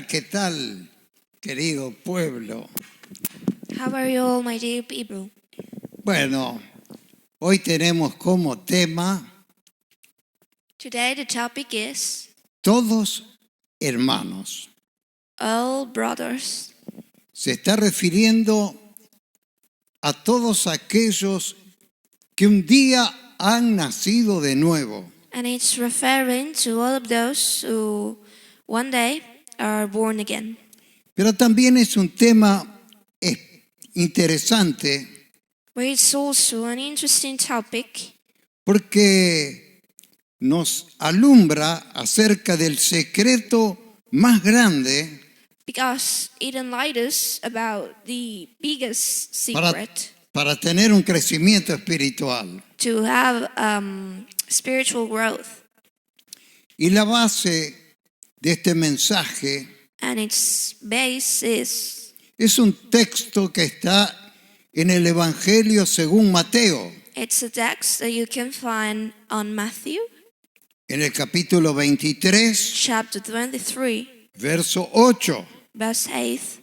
¿Qué tal, querido pueblo? How are you all, my dear people? Bueno, hoy tenemos como tema Today the topic is todos hermanos. all brothers. Se está refiriendo a todos aquellos que un día han nacido de nuevo. And it's referring to all of those who one day are born again. Pero también es un tema interesante But it's also an interesting topic porque nos alumbra acerca del secreto más grande because it enlightens us about the biggest para, secret para tener un crecimiento espiritual. to have spiritual growth. Y la base de este mensaje And its base es un texto que está en el Evangelio según Mateo, it's a text that you can find on Matthew en el capítulo 23, chapter 23, verso 8. verse 8.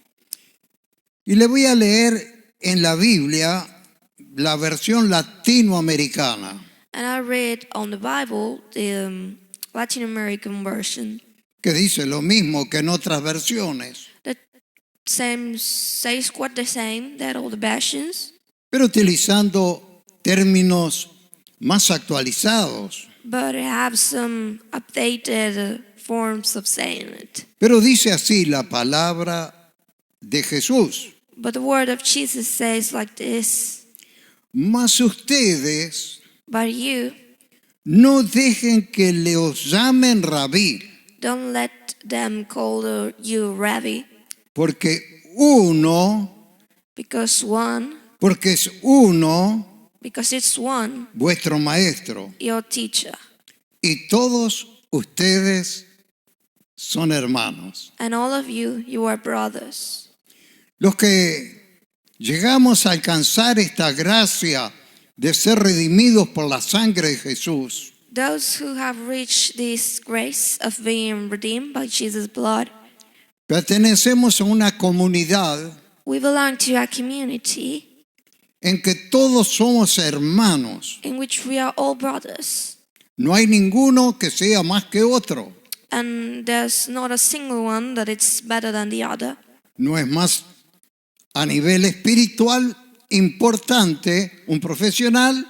Y le voy a leer en la Biblia la versión latinoamericana, And I read on the Bible the Latin American version que dice lo mismo que en otras versiones, that says quite the same that all the versions, pero utilizando términos más actualizados. but it have some updated forms of saying it. Pero dice así la palabra de Jesús: But the word of Jesus says like this: mas ustedes but you no dejen que los llamen rabí, don't let them call you Rabbi, porque es uno because it's one, vuestro maestro, your teacher, y todos ustedes son hermanos. and all of you are brothers. Los que llegamos a alcanzar esta gracia de ser redimidos por la sangre de Jesús, Those who have reached this grace of being redeemed by Jesus' blood, pertenecemos a una comunidad we belong to a community en que todos somos hermanos. in which we are all brothers. No hay ninguno que sea más que otro. And there's not a single one that it's better than the other. No es más a nivel espiritual importante un profesional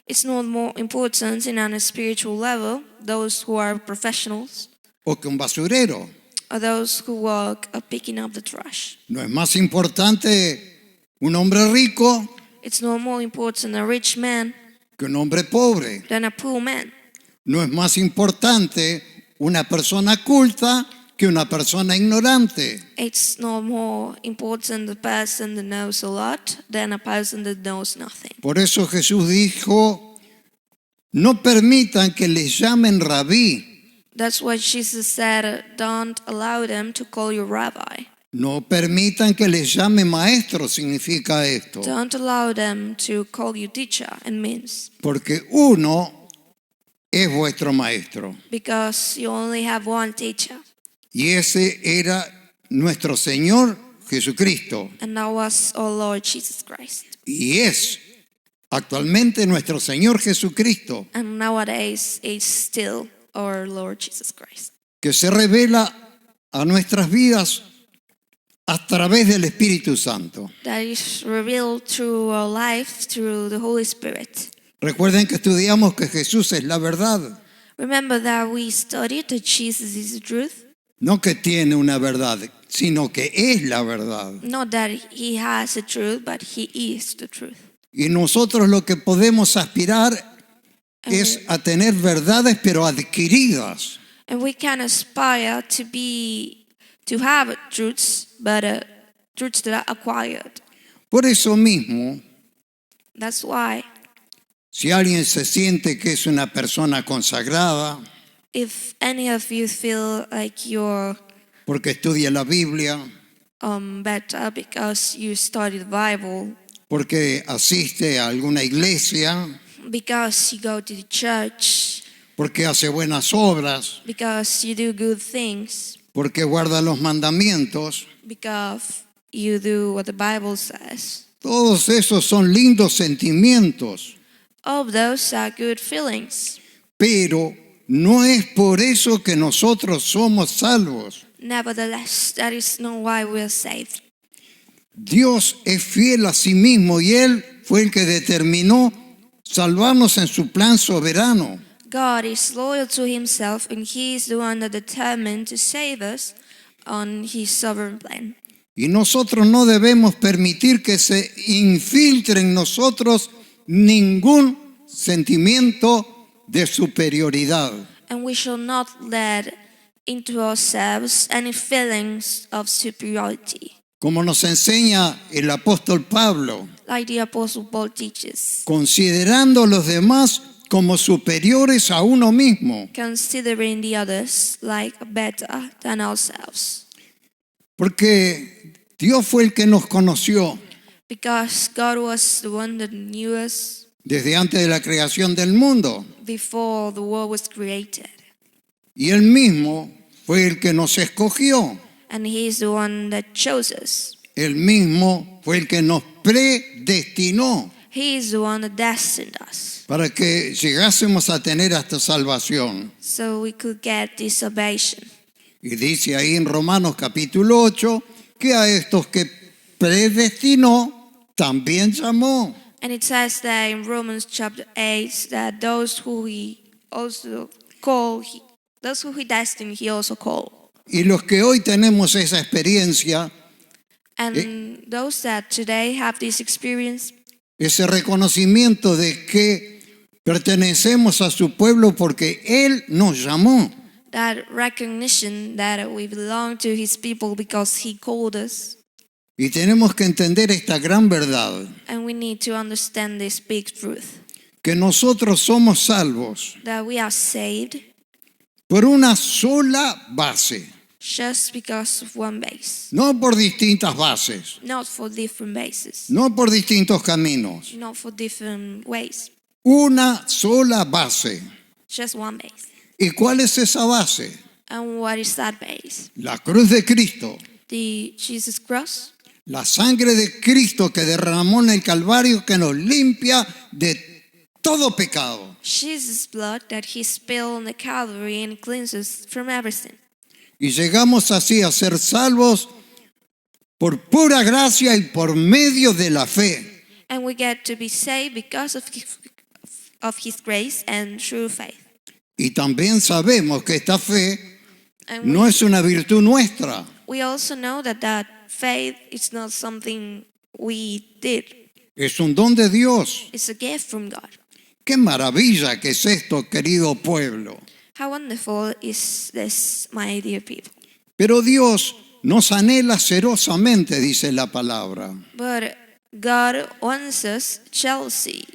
It's not more important in a spiritual level, those who are professionals, o que un basurero. or those who work at picking up the trash. No es más importante un hombre rico It's no more important a rich man que un hombre pobre. than a poor man. No es más importante una persona culta que una persona ignorante. It's no more important a person that knows a lot than a person that knows nothing. Por eso Jesús dijo: no permitan que les llamen rabí. That's why Jesus said, don't allow them to call you rabbi. No permitan que les llame maestro, significa esto. Don't allow them to call you teacher, it means. Porque uno es vuestro maestro. Because you only have one teacher. Y ese era nuestro Señor Jesucristo. And that was our Lord Jesus Christ. Y es actualmente nuestro Señor Jesucristo, And nowadays it's still our Lord Jesus Christ. que se revela a nuestras vidas a través del Espíritu Santo. That is revealed through our life, through the Holy Spirit. Recuerden que estudiamos que Jesús es la verdad, Remember that we studied that Jesus is the truth. no que tiene una verdad, sino que es la verdad. Not that he has the truth, but he is the truth. Y nosotros lo que podemos aspirar es a tener verdades pero adquiridas. And we can aspire to have truths, but truths that are acquired. Por eso mismo, That's why si alguien se siente que es una persona consagrada, if any of you feel like you're porque estudia la Biblia, better because you study the Bible, porque asiste a alguna iglesia, because you go to the church, porque hace buenas obras, because you do good things, porque guarda los mandamientos, because you do what the Bible says. todos esos son lindos sentimientos, All of those are good feelings. pero no es por eso que nosotros somos salvos. Nevertheless, that is not why we are saved. Dios es fiel a sí mismo y Él fue el que determinó salvarnos en su plan soberano. God is loyal to himself, and he is the one that determined to save us on his sovereign plan. Y nosotros no debemos permitir que se infiltre en nosotros ningún sentimiento de superioridad. And we shall not let into ourselves any feelings of superiority. Como nos enseña el apóstol Pablo, Like the Apostle Paul teaches, considerando a los demás como superiores a uno mismo. considering the others like better than ourselves. Porque Dios fue el que nos conoció Because God was the one that knew us desde antes de la creación del mundo. before the world was created. Y Él mismo fue el que nos escogió. And he is the one that chose us. Él mismo fue el que nos predestinó He is the one that destined us, para que llegásemos a tener esta salvación. so we could get this salvation. Y dice ahí en Romanos capítulo 8 que a estos que predestinó también llamó. And it says that in Romans chapter 8 that those who he also called, those who he destined, he also called. Y los que hoy tenemos esa experiencia, And those that today have this experience, ese reconocimiento de que pertenecemos a su pueblo porque Él nos llamó. that recognition that we belong to his people because he called us. Y tenemos que entender esta gran verdad, And we need to understand this big truth, que nosotros somos salvos that we are saved por una sola base, just because of one base, no por distintas bases, not for different bases, no por distintos caminos, not for different ways, una sola base. just one base. ¿Y cuál es esa base? And what is that base? La cruz de Cristo, The Jesus cross, la sangre de Cristo que derramó en el Calvario que nos limpia de todo pecado. Jesus' blood that he spilled on the Calvary and cleanses from everything. Y llegamos así a ser salvos por pura gracia y por medio de la fe. And we get to be saved because of his grace and true faith. Y también sabemos que esta fe And no es una virtud nuestra, we also know that faith is not something we did. es un don de Dios. It's a gift from God. ¡Qué maravilla que es esto, querido pueblo! How wonderful is this, my dear people. Pero Dios nos anhela celosamente, dice la palabra. But God wants us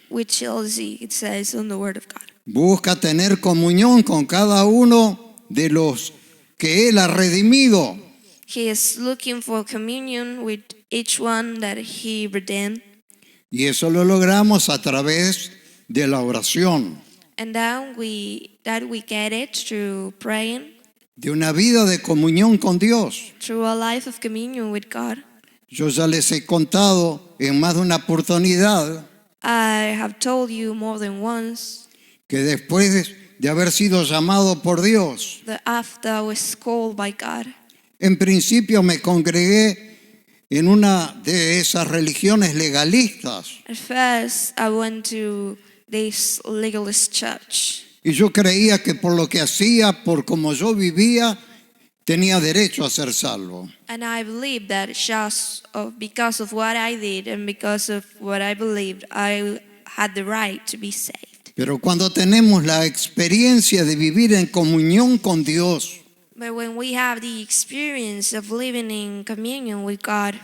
with Chelsea, it says on the word of God. Busca tener comunión con cada uno de los que Él ha redimido. He is looking for communion with each one that he redeemed. Y eso lo logramos a través de la oración, And then we get it through praying, de una vida de comunión con Dios. through a life of communion with God. Yo ya les he contado en más de una oportunidad I have told you more than once que después de haber sido llamado por Dios, that after I was called by God, en principio me congregué en una de esas religiones legalistas at first I went to this legalist church. y yo creía que por lo que hacía, por como yo vivía, tenía derecho a ser salvo. And I believed that because of what I did and because of what I believed, I had the right to be saved. Pero cuando tenemos la experiencia de vivir en comunión con Dios, But when we have the experience of living in communion with God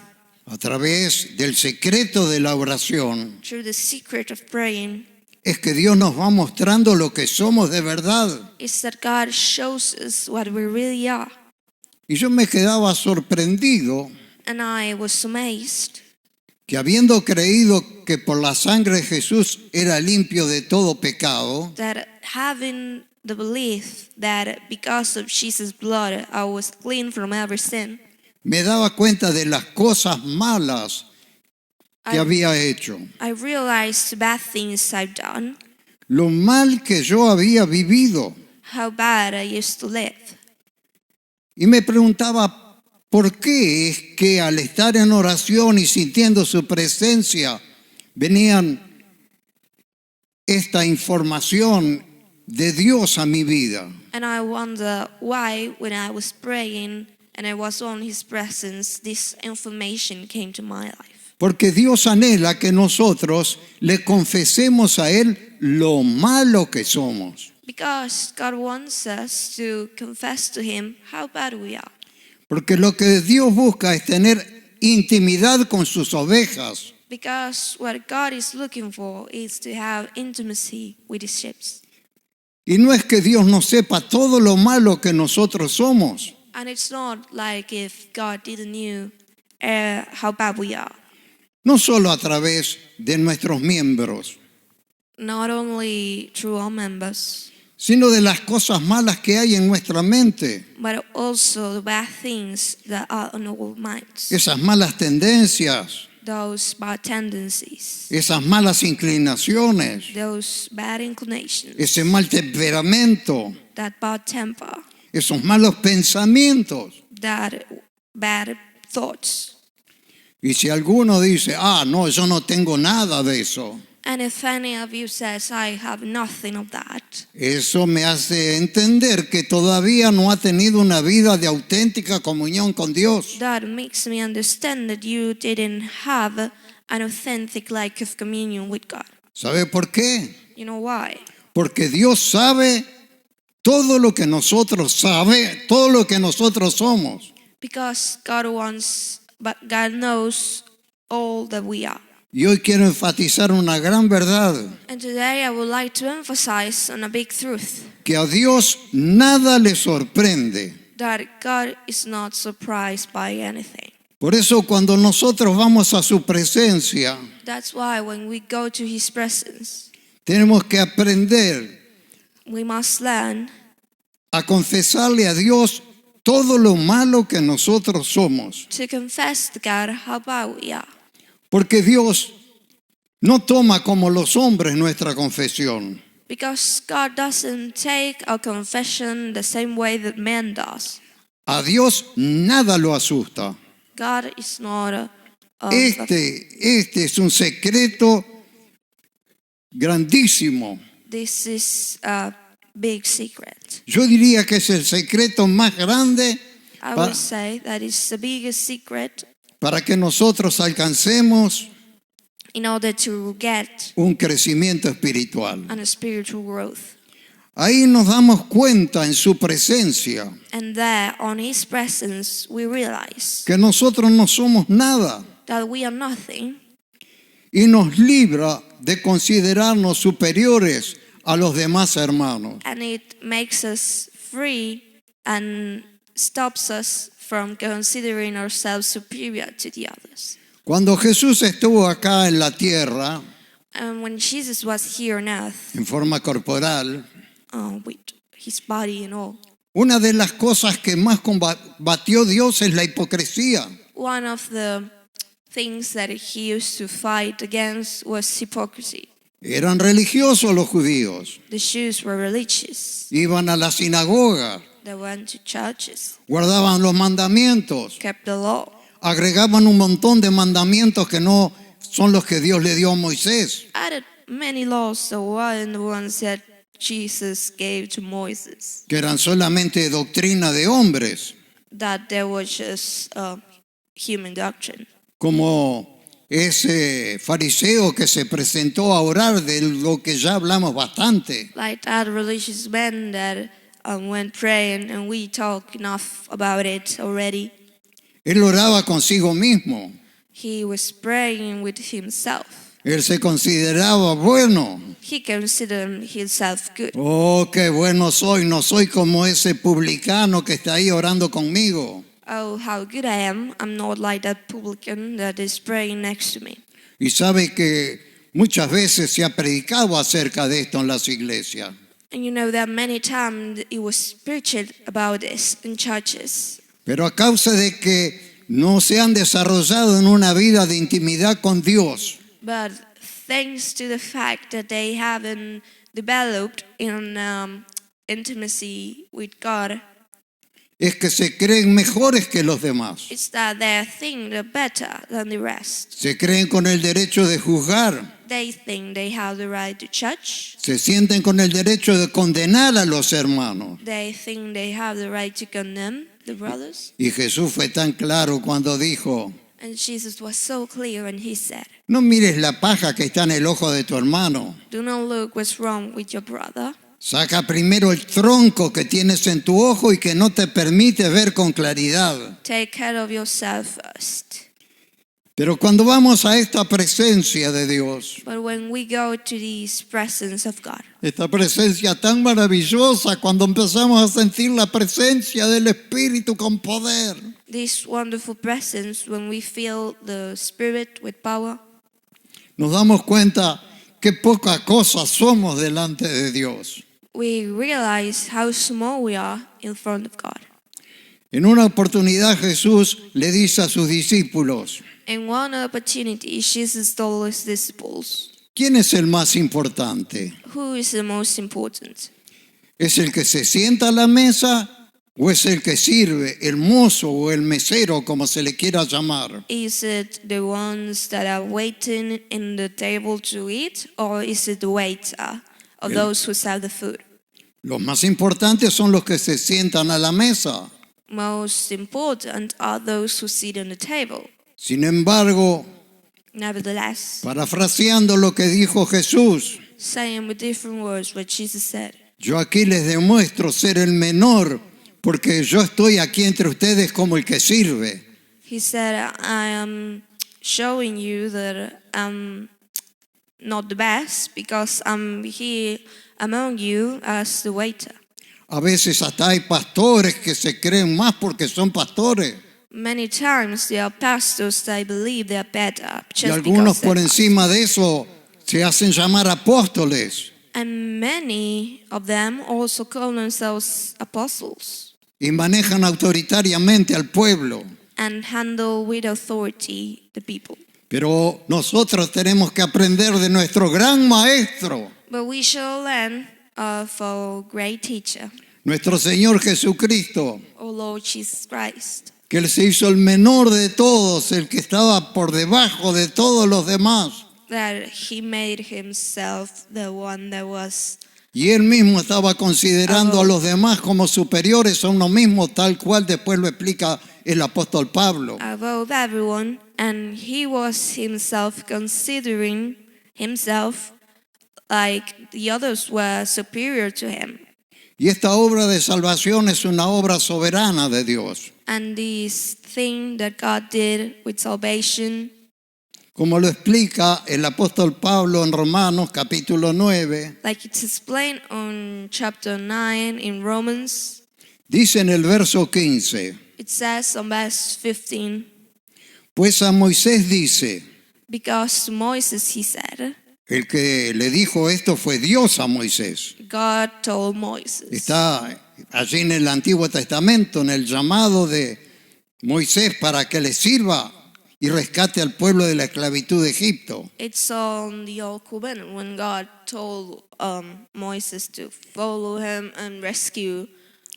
a través del secreto de la oración, through the secret of praying, es que Dios nos va mostrando lo que somos de verdad. it's that God shows us what we really are. Y yo me quedaba sorprendido And I was amazed que habiendo creído que por la sangre de Jesús era limpio de todo pecado, that having the belief that because of Jesus' blood I was clean from every sin, me daba cuenta de las cosas malas que había hecho, I realized the bad things I've done, lo mal que yo había vivido. how bad I used to live. Y me preguntaba, ¿por qué es que al estar en oración y sintiendo su presencia, venían esta información de Dios a mi vida? And I wonder why, when I was praying and I was on His presence, this information came to my life. Porque Dios anhela que nosotros le confesemos a Él lo malo que somos. Because God wants us to confess to Him how bad we are. Porque lo que Dios busca es tener intimidad con sus ovejas. Because what God is looking for is to have intimacy with His sheep. Y no es que Dios no sepa todo lo malo que nosotros somos. And it's not like if God didn't know how bad we are. No solo a través de nuestros miembros, Not only through our members, sino de las cosas malas que hay en nuestra mente. but also the bad things that are on our minds. Esas malas tendencias, Those bad tendencies, esas malas inclinaciones, those bad inclinations, ese mal temperamento, that bad temper, esos malos pensamientos. that bad thoughts. Y si alguno dice, no, yo no tengo nada de eso, And if any of you says, I have nothing of that, eso me hace entender que todavía no ha tenido una vida de auténtica comunión con Dios. that makes me understand that you didn't have an authentic life of communion with God. ¿Sabe por qué? You know why? Porque Dios sabe todo lo que nosotros todo lo que nosotros somos. Because but God knows all that we are. Y hoy quiero enfatizar una gran verdad, And today I would like to emphasize on a big truth, que a Dios nada le sorprende. that God is not surprised by anything. Por eso cuando nosotros vamos a su presencia, That's why when we go to His presence, tenemos que aprender we must learn a confesarle a Dios todo lo malo que nosotros somos. to confess to God how bad we are. Porque Dios no toma como los hombres nuestra confesión. Because God doesn't take our confession the same way that man does. A Dios nada lo asusta. God is not Este es un secreto grandísimo. This is a big secret. Yo diría que es el secreto más grande I would say that is the biggest secret para que nosotros alcancemos in order to get un crecimiento espiritual. a spiritual growth. Ahí nos damos cuenta en su presencia And there, on His presence, we realize que nosotros no somos nada that we are nothing, y nos libra de considerarnos superiores a los demás hermanos. and it makes us free and stops us from considering ourselves superior to the others. Cuando Jesús estuvo acá en la tierra, And when Jesus was here on earth, en forma corporal, with His body and all, una de las cosas que más combatió Dios es la hipocresía. one of the things that He used to fight against was hypocrisy. Eran religiosos los judíos, The Jews were religious. iban a la sinagoga, They went to churches, guardaban los mandamientos, kept the law, agregaban un montón de mandamientos que no son los que Dios le dio a Moisés. added many laws that weren't the ones that Jesus gave to Moses, Que eran solamente doctrina de hombres, that there was just human doctrine. como ese fariseo que se presentó a orar, de lo que ya hablamos bastante. Like that religious man that went praying, and we talked enough about it already. Él oraba consigo mismo, He was praying with himself. él se consideraba bueno. He considered himself good. Oh, qué bueno soy, no soy como ese publicano que está ahí orando conmigo. Oh, how good I am. I'm not like that publican that is praying next to me. Y sabe que muchas veces se ha predicado acerca de esto en las iglesias. And you know that many times it was preached about this in churches. Pero a causa de que no se han desarrollado en una vida de intimidad con Dios, But thanks to the fact that they haven't developed in intimacy with God, es que se creen mejores que los demás. it's that they think they're better than the rest. Se creen con el derecho de juzgar. They think they have the right to judge. Se sienten con el derecho de condenar a los hermanos. They think they have the right to condemn the brothers. Y Jesús fue tan claro cuando dijo, And Jesus was so clear when he said, no mires la paja que está en el ojo de tu hermano. do not look what's wrong with your brother. Saca primero el tronco que tienes en tu ojo y que no te permite ver con claridad. Take care of yourself first. Pero cuando vamos a esta presencia de Dios, But when we go to this presence of God, esta presencia tan maravillosa, cuando empezamos a sentir la presencia del Espíritu con poder, this wonderful presence, when we feel the Spirit with power, nos damos cuenta qué poca cosa somos delante de Dios. we realize how small we are in front of God. En una oportunidad Jesús le dice a sus discípulos, In one opportunity, Jesus told his disciples, ¿quién es el más importante? who is the most important? ¿Es el que se sienta a la mesa o es el que sirve, el mozo o el mesero, como se le quiera llamar? Is it the ones that are waiting in the table to eat, or is it the waiter, or those who serve the food? Los más importantes son los que se sientan a la mesa. Most important are those who sit on the table. Sin embargo, Nevertheless, parafraseando lo que dijo Jesús, saying with different words what Jesus said, yo aquí les demuestro ser el menor porque yo estoy aquí entre ustedes como el que sirve. he said, I am showing you that I'm not the best because I'm here among you as the waiter. A veces hasta hay pastores que se creen más porque son pastores. Many times there are pastors that believe they are better Y just algunos because por they're encima de eso se hacen llamar apóstoles and many of them also call themselves apostles y manejan autoritariamente al pueblo. and handle with authority the people. Pero nosotros tenemos que aprender de nuestro gran maestro, But we shall learn of our great teacher, nuestro Señor Jesucristo, our Lord Jesus Christ, que Él se hizo el menor de todos, el que estaba por debajo de todos los demás. that he made himself the one that was Y Él mismo estaba considerando a los demás como superiores a uno mismo, tal cual después lo explica el apóstol Pablo. above everyone, and he was himself considering himself like the others were superior to him. Y esta obra de salvación es una obra soberana de Dios. And this thing that God did with salvation, Como lo explica el apóstol Pablo en Romanos capítulo 9, like it's explained on chapter 9 in Romans, dice en el verso 15, it says on verse 15, pues a Moisés dice, because to Moses he said, el que le dijo esto fue Dios a Moisés. God told Moses. Está allí en el Antiguo Testamento, en el llamado de Moisés para que le sirva y rescate al pueblo de la esclavitud de Egipto. It's on the Old Covenant when God told Moses to follow him and rescue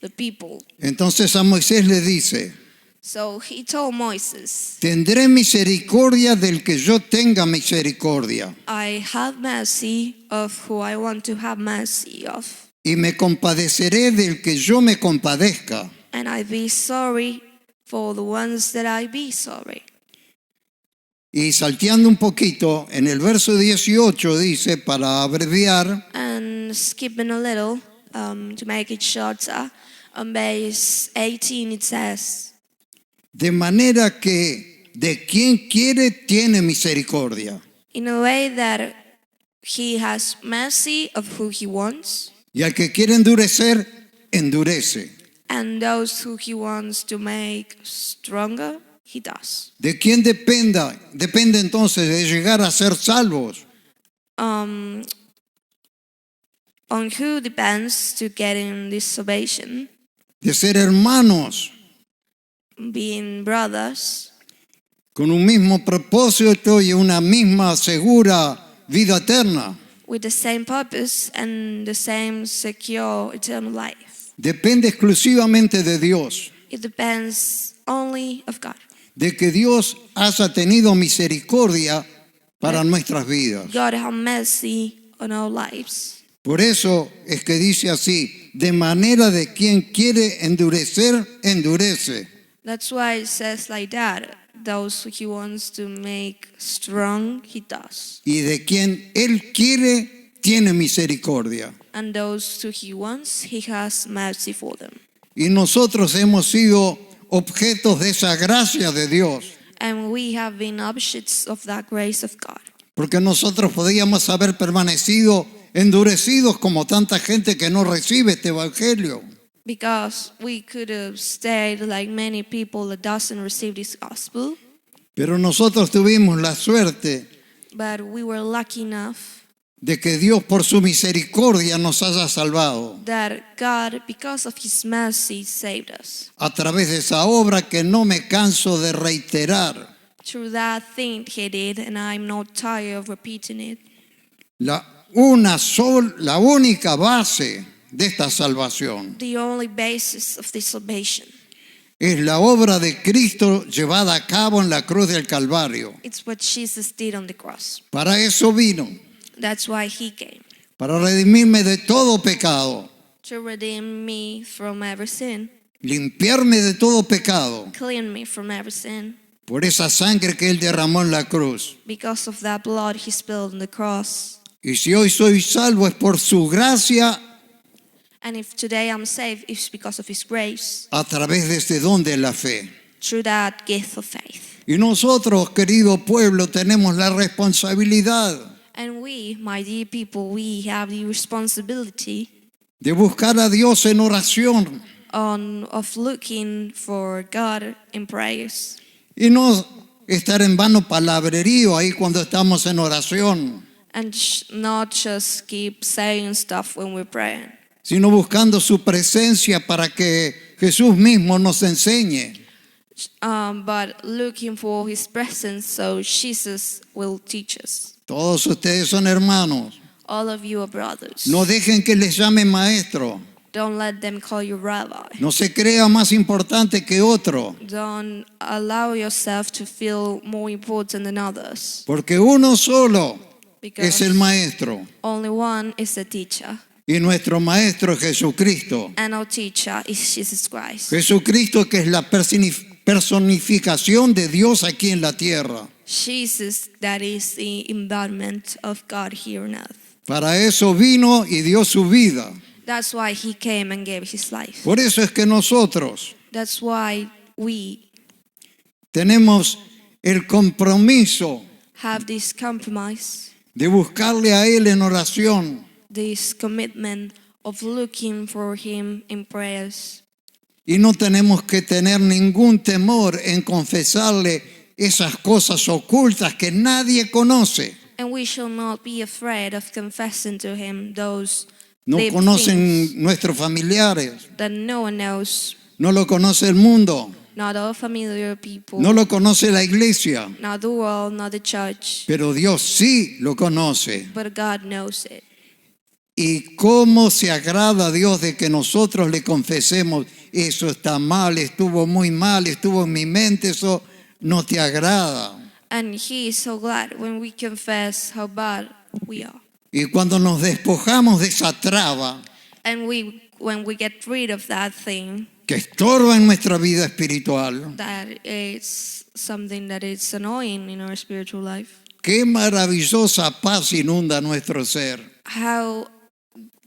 the people. Entonces a Moisés le dice, So he told Moses, tendré misericordia del que yo tenga misericordia I have mercy of who I want to have mercy of, y me compadeceré del que yo me compadezca. and I be sorry for the ones that I be sorry. Y salteando un poquito, en el verso 18 dice, para abreviar, And skipping a little to make it shorter, on verse 18 it says, de manera que de quien quiere tiene misericordia. in a way that he has mercy of who he wants, Y al que quiere endurecer, endurece. and those who he wants to make stronger, he does. ¿De quién depende entonces de llegar a ser salvos? on who depends to getting this salvation, de ser hermanos being brothers, con un mismo propósito y una misma segura vida eterna. with the same purpose and the same secure eternal life. Depende exclusivamente de Dios, It depends only of God. de que Dios haya tenido misericordia para nuestras vidas. God have mercy on our lives. Por eso es que dice así, de manera de quien quiere endurecer, endurece. That's why it says like that. Those who he wants to make strong, he does. Y de quien Él quiere, tiene misericordia. And those who he wants, he has mercy for them. Y nosotros hemos sido objetos de esa gracia de Dios. And we have been objects of that grace of God. Porque nosotros podíamos haber permanecido endurecidos como tanta gente que no recibe este evangelio. Because we could have stayed like many people that doesn't receive this gospel. Pero nosotros tuvimos la suerte But we were lucky enough de que Dios por su misericordia nos haya salvado that God, because of his mercy, saved us. a través de esa obra que no me canso de reiterar. Through that thing he did, and I'm not tired of repeating it. La única base de esta salvación The only basis of this salvation. es la obra de Cristo llevada a cabo en la cruz del Calvario. It's what Jesus did on the cross. Para eso vino, That's why he came. para redimirme de todo pecado, To redeem me from every sin. limpiarme de todo pecado Clean me from every sin. por esa sangre que Él derramó en la cruz. Because of that blood he spilled on the cross. Y si hoy soy salvo es por su gracia And if today I'm saved, it's because of his grace. a través de este don de la fe. Through that gift of faith. Y nosotros, querido pueblo, tenemos la responsabilidad And we, my dear people, we have the responsibility de buscar a Dios en oración of looking for God in prayers. y no estar en vano palabrerío ahí cuando estamos en oración, And not just keep saying stuff when we're praying. sino buscando su presencia para que Jesús mismo nos enseñe. But looking for his presence so Jesus will teach us. Todos ustedes son hermanos. All of you are brothers. No dejen que les llame maestro. Don't let them call you rabbi. No se crea más importante que otro, Don't allow yourself to feel more important than others. porque uno solo Because es el maestro. only one is the teacher. Y nuestro maestro es Jesucristo. And our teacher is Jesus Christ. Jesucristo, que es la personificación de Dios aquí en la tierra. Jesus, that is the embodiment of God here on earth. Para eso vino y dio su vida. That's why he came and gave his life. Por eso es que nosotros That's why we tenemos el compromiso have this compromise, de buscarle a Él en oración, this commitment of looking for him in prayers. y no tenemos que tener ningún temor en confesarle esas cosas ocultas que nadie conoce. And we shall not be afraid of confessing to him those No deep conocen things nuestros familiares, that no one knows, no lo conoce el mundo, not all familiar people, no lo conoce la iglesia, not the world, not the church, pero Dios sí lo conoce. but God knows it. Y cómo se agrada a Dios de que nosotros le confesemos, eso está mal, estuvo muy mal, estuvo en mi mente, eso no te agrada. And he is so glad when we confess how bad we are. Y cuando nos despojamos de esa traba And when we get rid of that thing, que estorba en nuestra vida espiritual, that is something that is annoying in our spiritual life. qué maravillosa paz inunda nuestro ser. How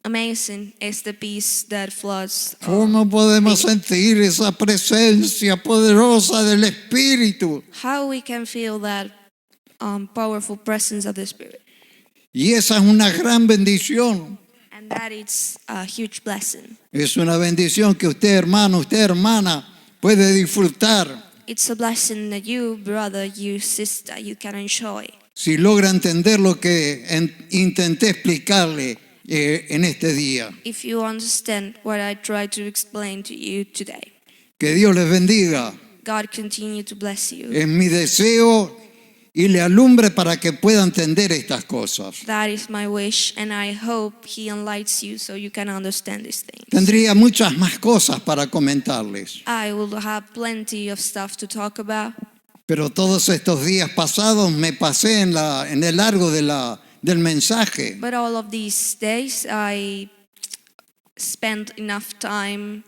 amazing is the peace that floods. ¿Cómo podemos sentir esa presencia poderosa del Espíritu? How we can feel that powerful presence of the Spirit. Y esa es una gran bendición. And that is a huge blessing. Es una bendición que usted, hermano, usted, hermana, puede disfrutar It's a blessing that you, brother, you, sister, you can enjoy. si logra entender lo que intenté explicarle en este día. if you understand what I try to explain to you today. Que Dios les bendiga. God continue to bless you. Es mi deseo y le alumbre para que pueda entender estas cosas. That is my wish, and I hope He enlightens you so you can understand these things. Tendría muchas más cosas para comentarles, I will have plenty of stuff to talk about, pero todos estos días pasados me pasé en el largo del mensaje. but all of these days I spent enough time.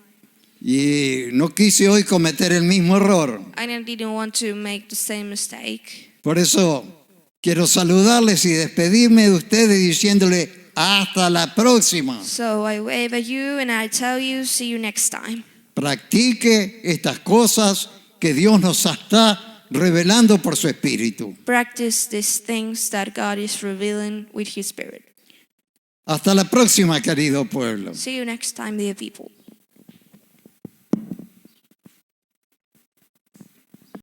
Y no quise hoy cometer el mismo error. I didn't want to make the same mistake. Por eso quiero saludarles y despedirme de ustedes diciéndole hasta la próxima. So I wave at you and I tell you, see you next time. Practique estas cosas que Dios nos está revelando por su Espíritu. Practice these things that God is revealing with His Spirit. Hasta la próxima, querido pueblo. See you next time, dear people.